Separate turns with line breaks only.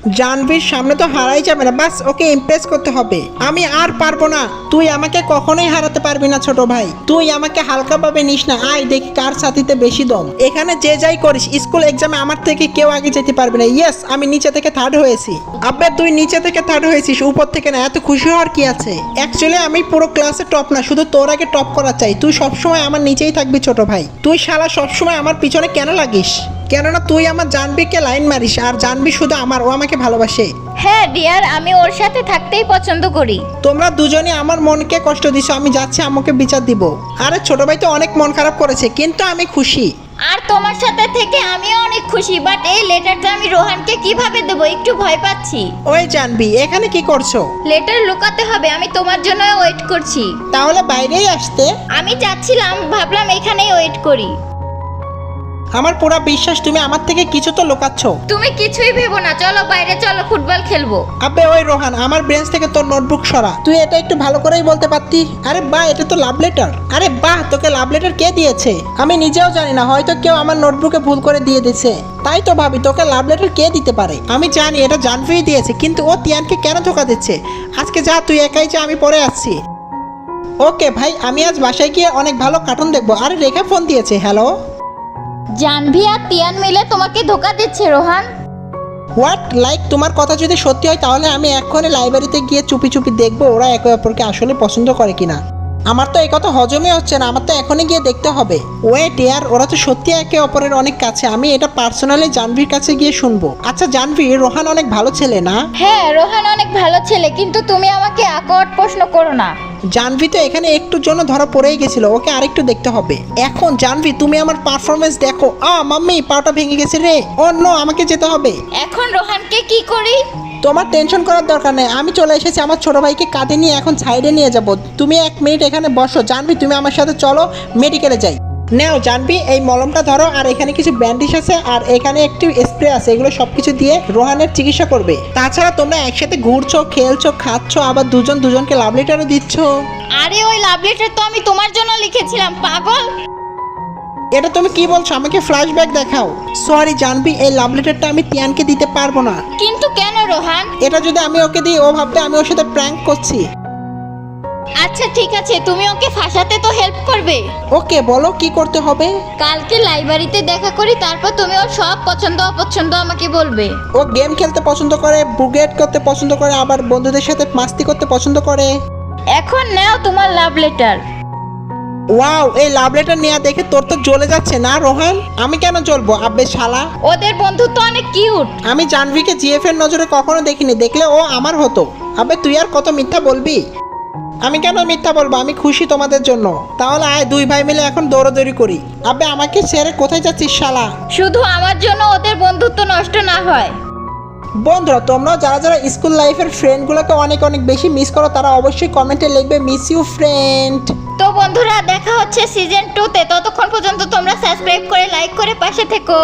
জানবীর সামনে তো হারাই যাবে না, বাস ওকে ইমপ্রেস করতে হবে। আমি আর পারবো না, তুই আমাকে কখনোই হারাতে পারবি না ছোট ভাই। তুই আমাকে হালকাভাবে নিস না, আয় দেখি কার সাথীতে বেশি দম। এখানে যে যাই করিস, স্কুল এক্সামে আমার থেকে কেউ আগে যেতে পারবে না। ইয়েস, আমি নিচে থেকে থার্ড হয়েছি। আব্বে তুই নিচে থেকে থার্ড হয়েছিস, উপর থেকে না, এত খুশি হওয়ার কি আছে? অ্যাকচুয়ালি আমি পুরো ক্লাসে টপ না, শুধু তোর আগে টপ করা চাই। তুই সবসময় আমার নিচেই থাকবি ছোট ভাই। তুই শালা সবসময় আমার পিছনে কেন লাগিস? কেননা তুই আমার জানবীকে লাইন মারিস, আর জানবী শুধু আমার, ও আমাকে ভালোবাসে।
হ্যাঁ ডিয়ার, আমি ওর সাথে থাকতেই পছন্দ করি।
তোমরা দুজনে আমার মনকে কষ্ট দিছো, আমি যাচ্ছি আম্মুকে বিচার দিব। আরে ছোট ভাই তো অনেক মন খারাপ করেছে, কিন্তু আমি খুশি।
আর তোমার সাথে থেকে আমিও অনেক খুশি, বাট এই লেটারটা আমি রোহানকে কিভাবে দেব, একটু ভয় পাচ্ছি।
ওই জানবী, এখানে কি করছো?
লেটার লুকাতে হবে, আমি তোমার জন্য ওয়েট করছি।
তাহলে বাইরেই আসতে।
আমি যাচ্ছিলাম, ভাবলাম এখানেই ওয়েট করি।
আমার পুরো বিশ্বাস তুমি আমার থেকে কিছু তো লুকাচ্ছ।
তুমি কিছুই ভেবো না, চলো বাইরে চলো, ফুটবল খেলবো।
আবে ওই রোহান, আমার ব্রেঞ্চ থেকে তোর নোটবুক সরা। তুই এটা একটু ভালো করেই বলতে পারতি। আরে বাহ, এটা তো লাভ লেটার। আরে বাহ, তোকে লাভ লেটার কে দিয়েছে? আমি নিজেও জানি না, হয়তো কেউ আমার নোটবুকে ভুল করে দিয়ে দিয়েছে। তাই তো ভাবি তোকে লাভ লেটার কে দিতে পারে। আমি জানি এটা জানবী দিয়েছে, কিন্তু ও তিয়ানকে কেন ধোকা দিচ্ছে? আজকে যা, তুই একাই যা, আমি পরে আসছি। ওকে ভাই, আমি আজ বাসায় গিয়ে অনেক ভালো কার্টুন দেখবো। আরে রেখা ফোন দিয়েছে। হ্যালো।
জানভি আর তিয়ান মিলে তোমাকে ধোকা দিচ্ছে রোহান।
হোয়াট? লাইক তোমার কথা যদি সত্যি হয়, তাহলে আমি এক্ষুনি লাইব্রেরিতে গিয়ে চুপি চুপি দেখবো ওরা একে অপরকে আসলে পছন্দ করে কিনা। আমার তো এই কথা হজমই হচ্ছে না, আমার তো এখনই গিয়ে দেখতে হবে। ওয়েট ইয়ার, ওরা তো সত্যি একে অপরের অনেক কাছে। আমি এটা পার্সোনালি জানভীর কাছে গিয়ে শুনবো। আচ্ছা জানভী, রোহান অনেক ভালো ছেলে না?
হ্যাঁ রোহান অনেক ভালো ছেলে, কিন্তু তুমি আমাকে আকওয়ার্ড প্রশ্ন করো না।
জানভী তো এখানে একটুর জন্য ধরা পড়েই গেছিল, ওকে আরেকটু দেখতে হবে। এখন জানভী, তুমি আমার পারফরমেন্স দেখো। মাম্মি, পাটা ভেঙে গেছে রে। ও নো, আমাকে যেতে হবে।
এখন রোহানকে কি করি?
তোমার টেনশন করার দরকার নেই, আমি চলে এসেছি। আমার ছোট ভাইকে কাঁধে নিয়ে এখন সাইডে নিয়ে যাব। তুমি 1 মিনিট এখানে বসো। জানভী, তুমি আমার সাথে চলো, মেডিকেলে যাই। নাও জানভী, এই মলমটা ধরো, আর এখানে কিছু ব্যান্ডেজ আছে, আর এখানে একটি স্প্রে আছে। এগুলো সবকিছু দিয়ে রোহানের চিকিৎসা করবে। তাছাড়া তোমরা একসাথে ঘুরছো, খেলছো, খাচ্ছো, আবার দুজন দুজনকে লাভ লেটারও দিচ্ছ।
আরে ওই লাভ লেটার তো আমি তোমার জন্য লিখেছিলাম, পাগল।
এটা তুমি কি বলছো? আমাকে ফ্ল্যাশব্যাক দেখাও। সরি জানভী, এই লাভ লেটারটা আমি তিয়ানকে দিতে পারবো না।
কিন্তু কেন রোহান?
এটা যদি আমি ওকে দিই, ও ভাববে আমি ওর সাথে প্র্যাঙ্ক করছি।
আচ্ছা ঠিক আছে, তুমি ওকে ফাঁসাতে তো হেল্প করবে।
ওকে বলো কি করতে হবে।
কালকে লাইব্রেরিতে দেখা করি, তারপর তুমি ওর সব পছন্দ অপছন্দ আমাকে বলবে।
ও গেম খেলতে পছন্দ করে, বুগেট করতে পছন্দ করে, আবার বন্ধুদের সাথে মাস্তি করতে পছন্দ করে।
এখন নাও তোমার লাভ লেটার।
ওয়াও, এই লাভ লেটার নেওয়া দেখে তোর তো জ্বলে যাচ্ছে না রোহান? আমি কেন জ্বলবো আব্বে শালা?
ওদের বন্ধুত্ব অনেক কিউট।
আমি জাহ্নবীকে জিএফ এর নজরে কখনো দেখিনি, দেখলে ও আমার হতো। আবে তুই আর কত মিথ্যা বলবি? আমি কেন মিথ্যা বলবো? আমি খুশি তোমাদের জন্য। তাহলে আয়, 2 ভাই মিলে এখন দৌড়াদৌড়ি করি। আবে আমাকে ছেড়ে কোথায় যাচ্ছিস শালা?
শুধু আমার জন্য ওদের বন্ধুত্ব নষ্ট না হয়।
বন্ধুরা, তোমরা যারা যারা স্কুল লাইফের ফ্রেন্ডগুলোকে অনেক অনেক বেশি মিস করো, তারা অবশ্যই কমেন্টে লিখবে মিস ইউ ফ্রেন্ড।
তো বন্ধুরা, দেখা হচ্ছে সিজন 2 তে। ততক্ষণ পর্যন্ত তোমরা সাবস্ক্রাইব করে লাইক করে পাশে থেকো।